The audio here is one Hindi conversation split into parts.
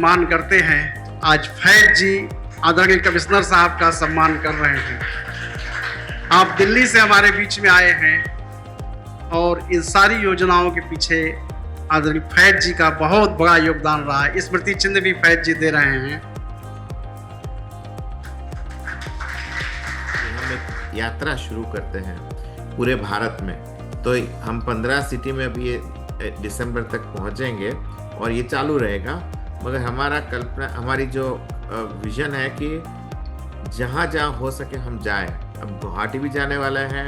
सम्मान करते हैं, आज फैज जी आदरणीय कमिश्नर साहब का सम्मान कर रहे हैं। आप दिल्ली से हमारे बीच में आए हैं और इन सारी योजनाओं के पीछे आदरणीय फैज जी का बहुत बड़ा योगदान रहा है। स्मृति चिन्ह भी फैज जी दे रहे हैं। हम एक यात्रा शुरू करते हैं पूरे भारत में, तो हम 15 सिटी में अभी दिसंबर तक पहुंचेंगे और ये चालू रहेगा। मगर हमारी जो विजन है कि जहाँ जहाँ हो सके हम जाएं। अब गुवाहाटी भी जाने वाला है,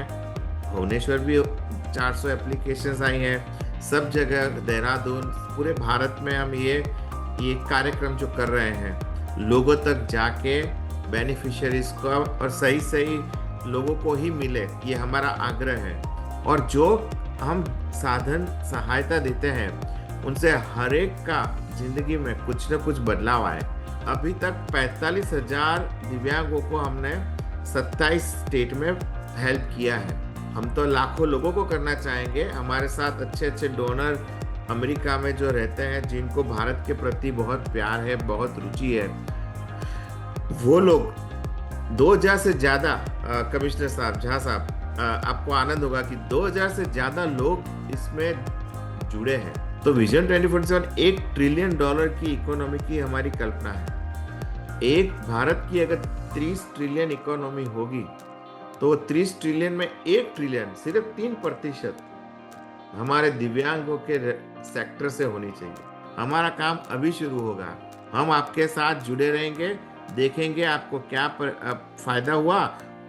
भुवनेश्वर भी 400 एप्लीकेशंस आई हैं, सब जगह, देहरादून, पूरे भारत में हम ये कार्यक्रम जो कर रहे हैं, लोगों तक जाके बेनिफिशियरीज को और सही लोगों को ही मिले, ये हमारा आग्रह है। और जो हम साधन सहायता देते हैं उनसे हर एक का जिंदगी में कुछ न कुछ बदलाव आए। अभी तक 45,000 दिव्यांगों को हमने 27 स्टेट में हेल्प किया है। हम तो लाखों लोगों को करना चाहेंगे। हमारे साथ अच्छे डोनर अमेरिका में जो रहते हैं, जिनको भारत के प्रति बहुत प्यार है, बहुत रुचि है, वो लोग 2000 से ज़्यादा कमिश्नर साहब, झा साहब, आपको आनंद होगा कि 2000 से ज़्यादा लोग इसमें जुड़े हैं। तो विजन 2047 $1 ट्रिलियन की इकोनॉमी की हमारी कल्पना है। एक भारत की अगर 30 ट्रिलियन इकोनॉमी होगी तो 30 ट्रिलियन में 1 ट्रिलियन, सिर्फ 3% हमारे दिव्यांगों के सेक्टर से होनी चाहिए। हमारा काम अभी शुरू होगा। हम आपके साथ जुड़े रहेंगे, देखेंगे आपको क्या फायदा हुआ,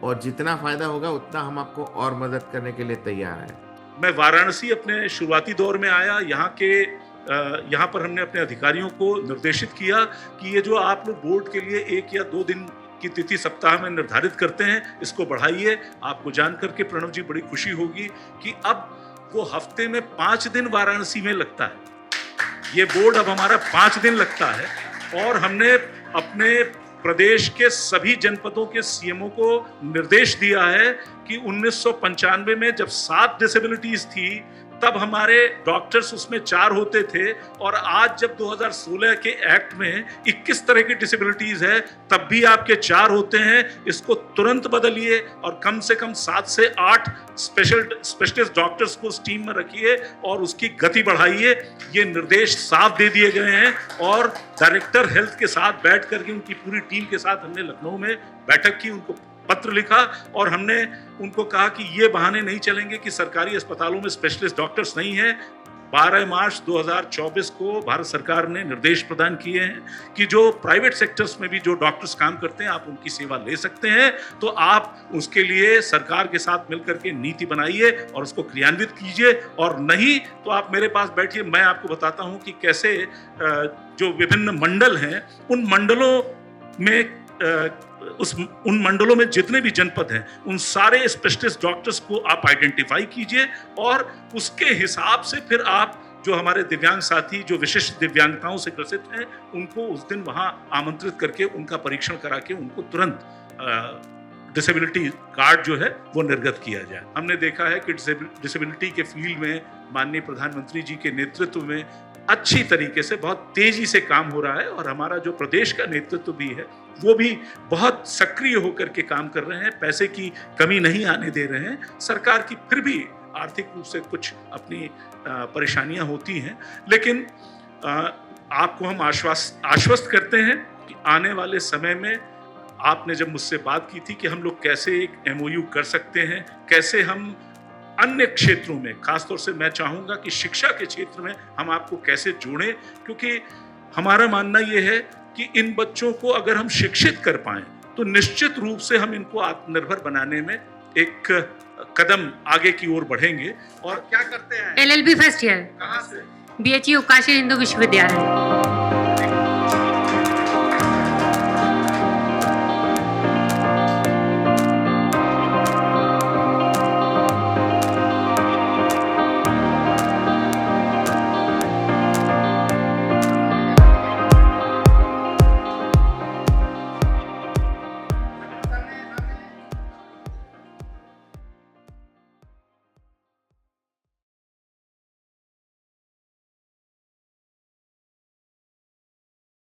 और जितना फायदा होगा उतना हम आपको और मदद करने के लिए तैयार हैं। मैं वाराणसी अपने शुरुआती दौर में आया। यहाँ पर हमने अपने अधिकारियों को निर्देशित किया कि ये जो आप लोग बोर्ड के लिए 1 या 2 दिन की तिथि सप्ताह में निर्धारित करते हैं, इसको बढ़ाइए। आपको जान करके प्रणव जी बड़ी खुशी होगी कि अब वो हफ्ते में 5 दिन वाराणसी में लगता है। ये बोर्ड अब हमारा 5 दिन लगता है। और हमने अपने प्रदेश के सभी जनपदों के सीएमओ को निर्देश दिया है कि 1995 में जब 7 डिसेबिलिटीज थी, तब हमारे डॉक्टर्स उसमें 4 होते थे, और आज जब 2016 के एक्ट में 21 तरह की डिसेबिलिटीज है, तब भी आपके 4 होते हैं। इसको तुरंत बदलिए और कम से कम 7 से 8 स्पेशलिस्ट डॉक्टर्स को उस टीम में रखिए और उसकी गति बढ़ाइए। ये निर्देश साफ दे दिए गए हैं। और डायरेक्टर हेल्थ के साथ बैठ करके उनकी पूरी टीम के साथ हमने लखनऊ में बैठक की, उनको पत्र लिखा और हमने उनको कहा कि ये बहाने नहीं चलेंगे कि सरकारी अस्पतालों में स्पेशलिस्ट डॉक्टर्स नहीं है। 12 मार्च 2024 को भारत सरकार ने निर्देश प्रदान किए हैं कि जो प्राइवेट सेक्टर्स में भी जो डॉक्टर्स काम करते हैं, आप उनकी सेवा ले सकते हैं। तो आप उसके लिए सरकार के साथ मिलकर के नीति बनाइए और उसको क्रियान्वित कीजिए, और नहीं तो आप मेरे पास बैठिए, मैं आपको बताता हूं कि कैसे जो विभिन्न मंडल हैं, उन मंडलों में उन मंडलों में जितने भी जनपद हैं, उन सारे स्पेशलिस्ट डॉक्टर्स को आप आइडेंटिफाई कीजिए, और उसके हिसाब से फिर आप जो हमारे दिव्यांग साथी जो विशिष्ट दिव्यांगताओं से ग्रसित हैं, उनको उस दिन वहां आमंत्रित करके उनका परीक्षण करा के उनको तुरंत डिसेबिलिटी कार्ड जो है वो निर्गत किया जाए। हमने देखा है कि डिसेबिलिटी के फील्ड में माननीय प्रधानमंत्री जी के नेतृत्व में अच्छी तरीके से बहुत तेजी से काम हो रहा है, और हमारा जो प्रदेश का नेतृत्व भी है वो भी बहुत सक्रिय होकर के काम कर रहे हैं। पैसे की कमी नहीं आने दे रहे हैं। सरकार की फिर भी आर्थिक रूप से कुछ अपनी परेशानियां होती हैं, लेकिन आपको हम आश्वस्त करते हैं कि आने वाले समय में, आपने जब मुझसे बात की थी कि हम लोग कैसे एक MOU कर सकते हैं, कैसे हम अन्य क्षेत्रों में, खासतौर से मैं चाहूंगा कि शिक्षा के क्षेत्र में हम आपको कैसे जोड़ें, क्योंकि हमारा मानना यह है कि इन बच्चों को अगर हम शिक्षित कर पाएं तो निश्चित रूप से हम इनको आत्मनिर्भर बनाने में एक कदम आगे की ओर बढ़ेंगे। और क्या करते हैं? LLB फर्स्ट ईयर, कहाँ से? BHU काशी हिंदू विश्वविद्यालय।